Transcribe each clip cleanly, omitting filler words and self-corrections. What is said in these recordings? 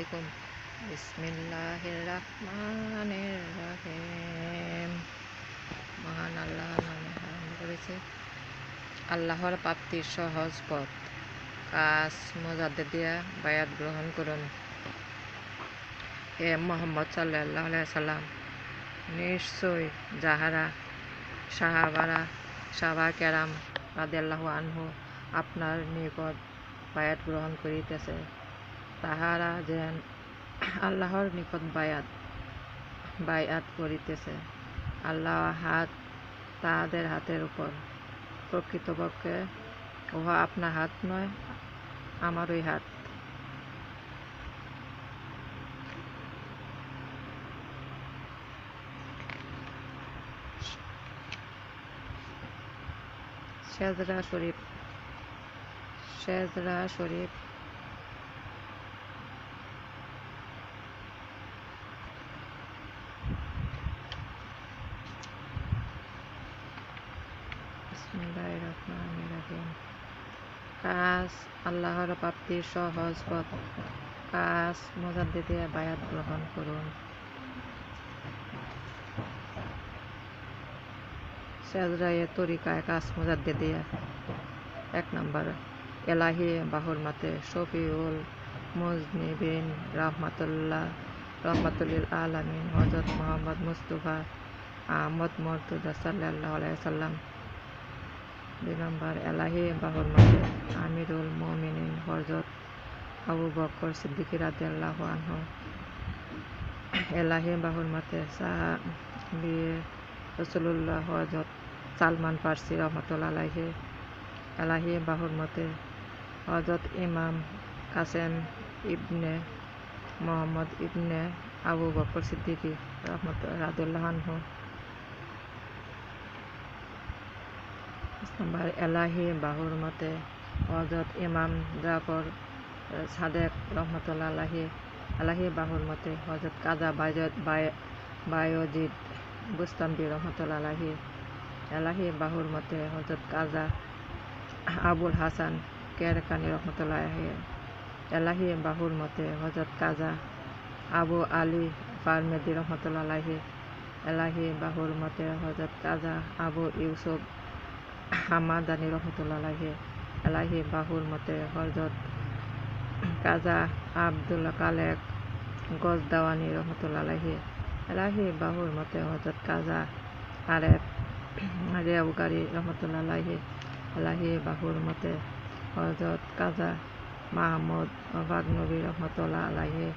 আলাইকুম। বিসমিল্লাহির রহমানির রহিম। মহান আল্লাহর নামে আরম্ভ করেছে। আল্লাহর প্রাপ্তির সহজ পথ। কাজ মুজাদ্দিদিয়া বায়াত গ্রহণ করুন। হে মুহাম্মদ সাল্লাল্লাহু আলাইহি সাল্লাম, নিশ্চয় যাহারা সাহাবা কেরাম রাদিয়াল্লাহু আনহু আপনার নিকট বায়াত গ্রহণ করিতেছে, তাহারা যেন আল্লাহর নিকট বায়াত করিতেছে। আল্লাহর হাত তাহাদের হাতের উপর। প্রকৃতপক্ষে উহা আপনার হাত নয়, আমারই হাত। সেজদা শরীফ। বিসমিল্লাহির রহমানির রহিম। কাজ আল্লাহর প্রাপ্তির সহজ পথ। কাজ মুজাদ্দিদিয়া বায়াত গ্রহণ করুন। সেজদায়ে তরিকায় কাজ মুজাদ্দিদিয়া। 1 নম্বর, এলাহি বাহুরমাতে শফিউল মুজনিবিন রহমাতুল্লিল আলামিন হযরত মুহাম্মদ মুস্তাফা আহমদ মুর্তজা সাল্লাল্লাহু আলাইহি সাল্লাম। 2 নম্বর, এলাহি বাহুরমাতে আমিরুল মুমিনিন হযরত আবু বকর সিদ্দিক রাদিয়াল্লাহু আনহু। এলাহি বাহুরমাতে সাহাবী রাসূলুল্লাহ হযরত সালমান ফারসি রহমাতুল্লাহ আলাইহি। এলাহি বাহুরমাতে হযরত ইমাম কাসেম ইবনে মুহাম্মদ ইবনে আবু বকর সিদ্দিক রাদিয়াল্লাহু আনহু। এলাহি বাহুরমাতে হযরত ইমাম জাফর সাদেক রহমাতুল্লাহ আলাইহি। এলাহি বাহুরমাতে হযরত কাজা বায়জিদ বুস্তামি রহমাতুল্লাহ আলাইহি। এলাহি বাহুরমাতে হযরত কাজা আবুল হাসান কেরকানি রহমাতুল্লাহ আলাইহি। এলাহি বাহুরমাতে হযরত কাজা আবু আলী ফারমেদি রহমাতুল্লাহ আলাইহি। এলাহি বাহুরমাতে হযরত কাজা আবু ইউসুফ হামাদানি রহমাতুল্লাহ আলাইহি। এলাহি বাহুরমাতে হযরত কাজা আব্দুল খালেক গজদাওয়ানি রহমাতুল্লাহ আলাইহি। এলাহি বাহুরমাতে হযরত কাজা আরেফ রেওগারি রহমাতুল্লাহ আলাইহি। এলাহি বাহুরমাতে হযরত কাজা মাহমুদ বাগনবী রহমাতুল্লাহ আলাইহি।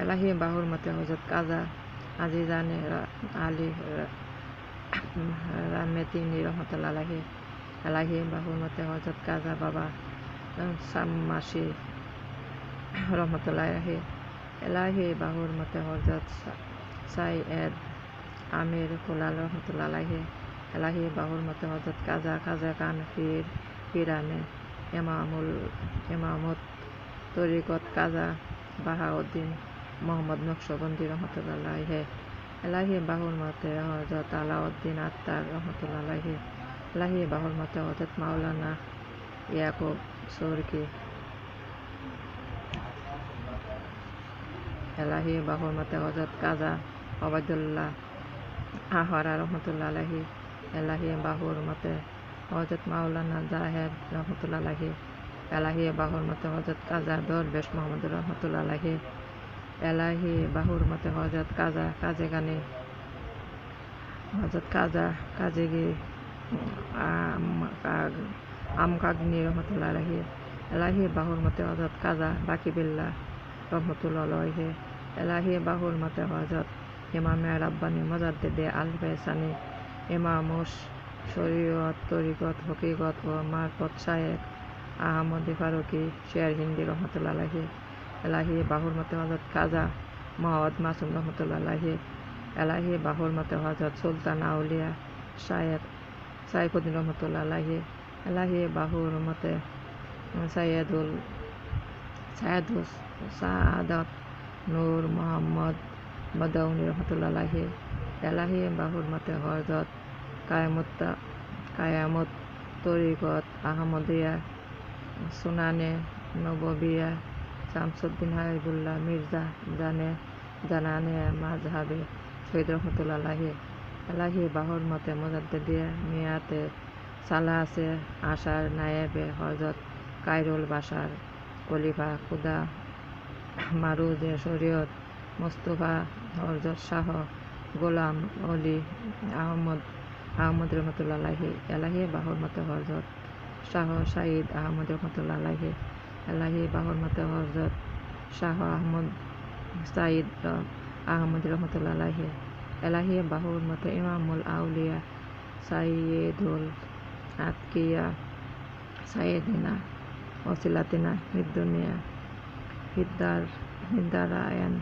এলাহি বাহুরমাতে হযরত কাজা আজিজানে আলী রামেতিনি রহমাতুল্লাহ আলাইহি। এলাহি বাহুরমাতে হযরত কাজা বাবা সাম্মাসি রহমাতুল্লাহ আলাইহি। এলাহি বাহুরমাতে হযরত সাইয়েদ আমির কুলাল রহমাতুল্লাহ আলাইহি। এলাহি বাহুরমাতে হযরত কাজা খাজা খান পিরানে ইমামত তরিকত কাজা বাহাউদ্দিন মোহাম্মদ নকশবন্দি রহমাতুল্লাহ আলাইহি। এলাহি বাহুরমাতে হযরত আলাউদ্দিন আত্তার রহমাতুল্লাহ আলাইহি। এলাহি বাহুরমাতে হযরত মাওলানা ইয়াকুব সুরকি। এলাহি বাহুরমাতে হযরত কাজা ওবায়দুল্লাহ আহরা রহমাতুল্লাহ আলাইহি। এলাহি বাহুরমাতে হযরত মাওলানা জাহেদ রহমাতুল্লাহ আলাইহি। এলাহি বাহুরমাতে হযরত কাজা দরবেশ মোহাম্মদ রহমাতুল্লাহ আলাইহি। এলাহি বাহুরমাতে হযরত কাজা কাজেগানি হযরত কাজা কাজেগি আমকাগনি রহমাতুল্লাহ আলাইহি। এলাহি বাহুরমাতে হযরত কাজা বাকিবিল্লাহ রহমাতুল্লাহ আলাইহি। এলাহি বাহুরমাতে হযরত ইমামে রাব্বানি মুজাদ্দিদে আল ফয়সানি ইমামুশ শরীয়ত তরিকত হকিকত ও মারফত শায়েখ আহমদ ফারুকি শের হিন্দি রহমাতুল্লাহ আলাইহি। এলাহি বাহুরমাতে হযরত কাজা মুহাম্মদ মাসুম রহমাতুল্লাহ আলাইহি। এলাহি বাহুরমাতে হযরত সুলতান আউলিয়া শায়েখ সাইফুদ্দিন রহমাতুল্লাহ আলাইহি। এলাহি বাহুরমাতে সাইয়্যিদুল সাআদাত নূর মুহাম্মদ বাদাউনি রহমাতুল্লাহ আলাইহি। এলাহি বাহুরমাতে হযরত কায়ামত তরিকত আহমদিয়া সুনানে নববিয়া শামসুদ্দিন হাবিবুল্লাহ মির্জা জানানে মাজহাবে শহীদ রহমতুল্লাহ আলাহি এলাহি বাহুর মতে মুজাদ্দেদিয়া মিয়াতে সালাসে আশার নায়েবে হজরত কায়রুল বাশার খলিফা খুদা মারুজে শরীয়ত মোস্তফা হজরত শাহ গোলাম অলি আহমদ রহমতুল্লাহ আলাহি এলাহি বাহুর মতে হজরত শাহ সাঈদ আহমদ রহমতুল্লাহ আলাহি এলাহি বাহুর মতে হজরত শাহ আহমদ সাঈদ আহমদ রহমতুল্লাহ আলাহি এলাহি বাহুর মতে ইমামুল আউলিয়া সাইয়্যিদুল আতকিয়া সাইয়্যিদিনা ওসিলাতিনা হিদ্দুনিয়া হিদ্দারায়ান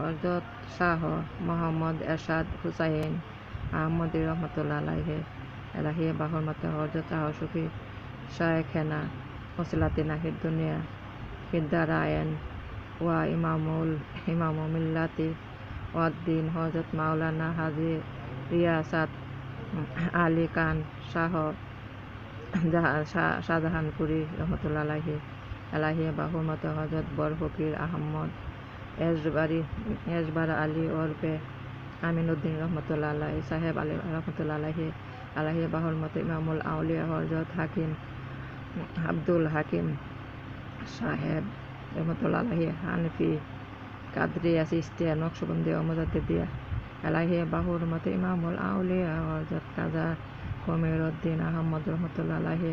হজরত শাহ মোহাম্মদ এরশাদ হুসাইন আহমদী রহমতুল্লাহ আলাইহি এলাহি বাহুর মতে হজরত শাহ সুফি শায়েখেনা ওসিলাতিনা হিদ্দুনিয়া হিদ্দারায়ান ওয়া ইমামু মিল্লাতি ওয়াদ্দিন হজরত মাওলানা হাজী রিয়াসাত আলী খান শাহজাহানপুরি রহমতুল্লাহ আলাইহি এলাহি বাহুর মতে হজরত বর ফকির আহমদ এজবার আলী ওরফে আমিনউদ্দিন রহমতুল্লাহ আলাহি সাহেব আলী রহমতুল্লাহ আলাহি এলাহি বাহুর মতে ইমামুল আউলিয়া হজরত হাকিম আব্দুল হাকিম সাহেব রহমতুল্লাহ আলাহি হানফি কাদরিয়া চিশতিয়া নকশবন্দিয়া ও মুজাদ্দিদিয়া এলাহি বাহুর মতে ইমামুল আউলিয়া হজরত কাজা কমিরউদ্দিন আহমদ রহমতুল্লাহ আলাহি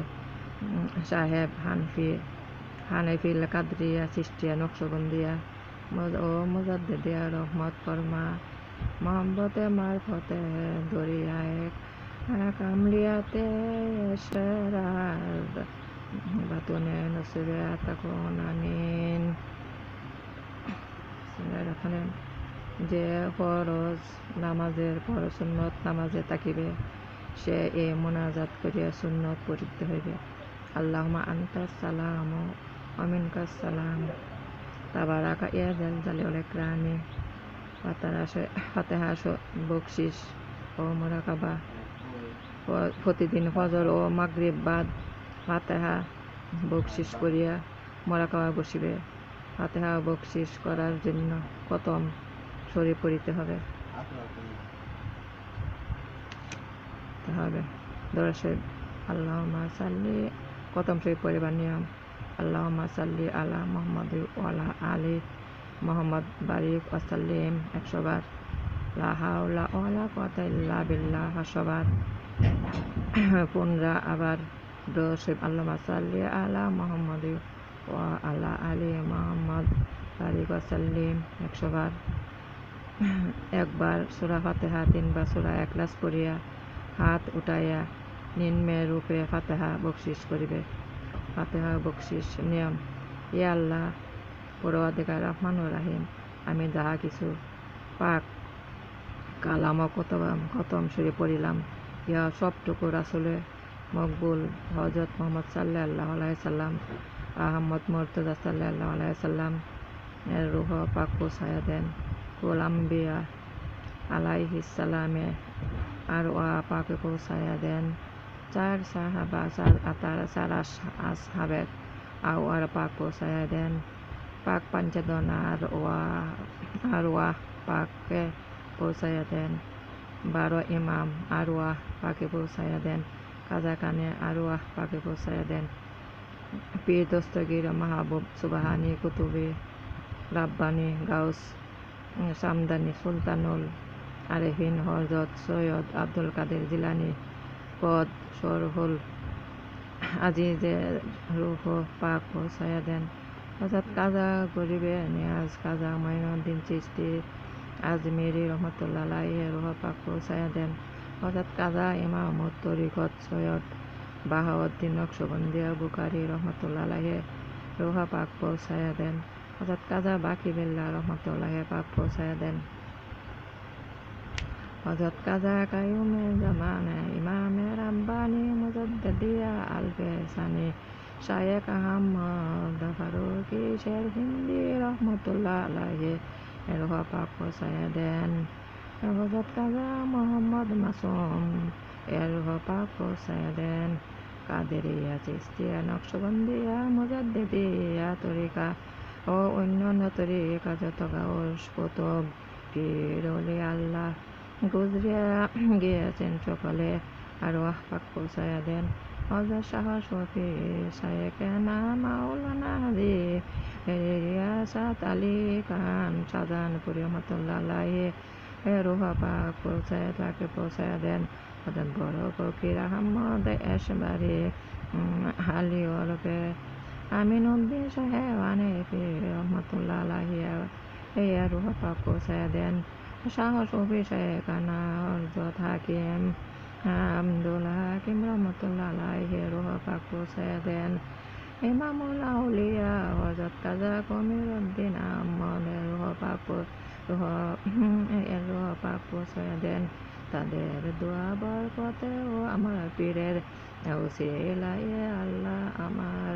সাহেব হানফি কাদরিয়া চিশতিয়া নকশবন্দিয়া ও মুজাদ্দিদিয়া রহমত ফরমা মোহাম্মতে মারফতে দরিয়ায়ে কামলিয়াতে এশরার বাতুনে নসিবে তাকুন আমিন। যে ফরজ নামাজের পর সুন্নত নামাজে তাকিবে সে এ মোনাজাত করিয়া সুন্নত পড়িতে হইবে। আল্লাহুম্মা আনতাস সালামু ওয়া মিনকাস সালাম তাবারাকা ইয়া যাল জালালি ওয়াল ইকরামি ফাতিহা বকশিশ ও মুরাকাবা প্রতিদিন ফজর ও মাগরিব বাদ ফাতিহা বকশিশ করিয়া মুরাকাবা বসিবে। ফাতিহা বকশিশ করার জন্য খতম শরীফ পড়িতে হবে। দরুদ শরীফ আল্লাহুম্মা সাল্লি খতম শরীফ পড়িবার নিয়ম। আল্লাহুম্মা সাল্লি আলা মুহাম্মাদ ওয়া আলা আলি মুহাম্মাদ বারিক ওয়া সাল্লিম 100 বার। লা হাওলা ওয়ালা কুওয়াতা ইল্লা বিল্লাহ 100 বার। পুনরা আবার দরুদ শরীফ আল্লাহুম্মা সাল্লি আলা মুহাম্মাদ ওয়া আলা আলি মুহাম্মাদ বারিক ওয়া সাল্লিম 100 বার। একবার সূরা ফাতিহা 3 বার সূরা ইখলাস পড়িয়া হাত উঠাইয়া নিম্নে রূপে ফাতিহা বকশিশ করিবে। ফাতিহা বকশিশ নিয়ম। ইয়া আল্লাহ পরওয়ারদিগার রহমানুর রহিম, আমি যাহা কিছু পাক কালাম ও খতম শরীফ পড়িলাম ইহা সবটুকু রাসূলে মকবুল হযরত মুহাম্মদ সাল্লাল্লাহু আলাইহি সাল্লাম আহমদ মুর্তজা সাল্লাল্লাহু আলাইহি সাল্লাম এর রূহ পাক পৌঁছায়া দেন। কুল আম্বিয়া আলাইহিস সালামে আর ওয়া পাকে পৌঁছায়া দেন। 4 সাহাবা 4 আসহাবের আর পাক পৌঁছায়া দেন। পাক পাঞ্চেদন আর ওয়া পাকে পৌঁছায়া দেন। 12 ইমাম আর ওয়া পাকে পৌঁছায়া দেন। কাজা কানে আর ওয়া পাকে পৌঁছায়া দেন। পীর দস্তগীর মাহবুব সুবহানি কুতুবি রাব্বানি গাউস সামদানি সুলতানুল আরেফিন হযরত সৈয়দ আব্দুল কাদের জিলানী পদ শরহুল আজিজে রূহ পাক পৌঁছায়া দেন। হযরত কাজা গরিবে নিয়াজ খাজা মাইনুদ্দিন চিশতি আজমিরি রহমতুল্লাহ আলাইহি রূহ পাক পৌঁছায়া দেন। হযরত কাজা ইমামত তরিকত সৈয়দ বাহাউদ্দিন নকশবন্দিয়া বুখারী রহমতুল্লাহ আলাইহি রোহা পাক পৌঁছায়া দেন। হযরত কাজা বাকি বিল্লাহ রহমতুল্লাহ পাক পৌঁছায়া দেন। হযরত কাজা কাইয়ুমে জামানে ইমামে রাব্বানি মুজাদ্দিদিয়া আলফে সানি শায়েখ আহমদ ফারুকি শের হিন্দি রহমতুল্লাহ আলাইহি রোহা পাক পৌঁছায়া দেন। হযরত কাজা মোহাম্মদ মাসুম রোহা পাক পৌঁছায়া দেন। কাদেরিয়া, চিশতিয়া, নকশবন্দিয়া, মুজাদ্দিদিয়া তরিকা ও অন্যান্য তরিকা যত গাউস কুতুব পীর ওলি আল্লাহ গুজরিয়া গিয়েছেন সকলে আরওয়াহ পাক পৌঁছায়া দেন। হযরত শাহ শফি শায়েখনা মাওলানা হাজী রিয়াসাত আলী খান শাহজাহানপুরী রহমতুল্লাহ আলাইহি রোহা পাক পৌঁছায়া দেন। হযরত বড় ফকির আহমদ এশবারি আলী ওরফে আমিনউদ্দিন সাহেব হানিফি রহমতুল্লাহ আলাইহি রোহা পাক পৌঁছায়া দেন। শাহ শফি শায়েখনা হযরত হাকিম আব্দুল হাকিম রহমতুল্লাহ আলাইহি রোহা পাক পৌঁছায়া দেন। ইমামুল আউলিয়া হযরত কাজা কমিরউদ্দিন আহমদ রোহা পাক পৌঁছায়া দেন। তাদের দোয়া বরকতে ও আমার পীরের উসিলায় আল্লাহ আমার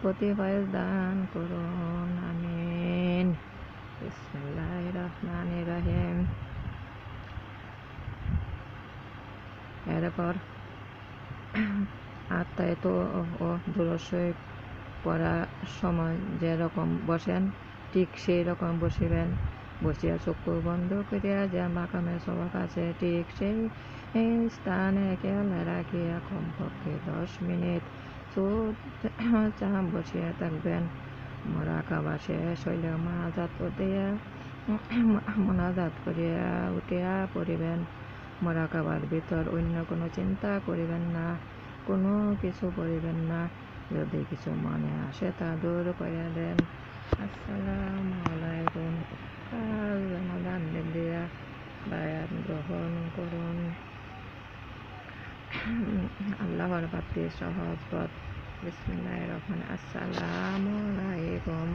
প্রতি ফয়েজ দান করুন, আমিন। বিসমিল্লাহির রহমানির রহিম। এরপর আত্মায়িত ও দুরূদ শরীফ পড়ার সময় যেরকম বসেন ঠিক সেই রকম বসিবেন। বসিয়া চক্ষু বন্ধ করিয়া যে মাকামে সবাক আছে ঠিক সেই স্থানে খেয়াল রাখিয়া কমপক্ষে 10 মিনিট চুপচাপ বসিয়া থাকবেন। মুরাকাবা শেষ হইলে মোনাজাত করিয়া উঠিয়া পড়িবেন। মুরাকাবার ভিতর অন্য কোনো চিন্তা করিবেন না, কোনো কিছু পড়িবেন না। যদি কিছু মনে আসে তা দূর করিয়া দেন। আসসালামু আলাইকুম। কাল রমাদান দিয়া বায়াত গ্রহণ করুন। আল্লাহর বাতি সহজ পথ। বিসমিল্লাহির রহমানির রহিম। আসসালামু আলাইকুম।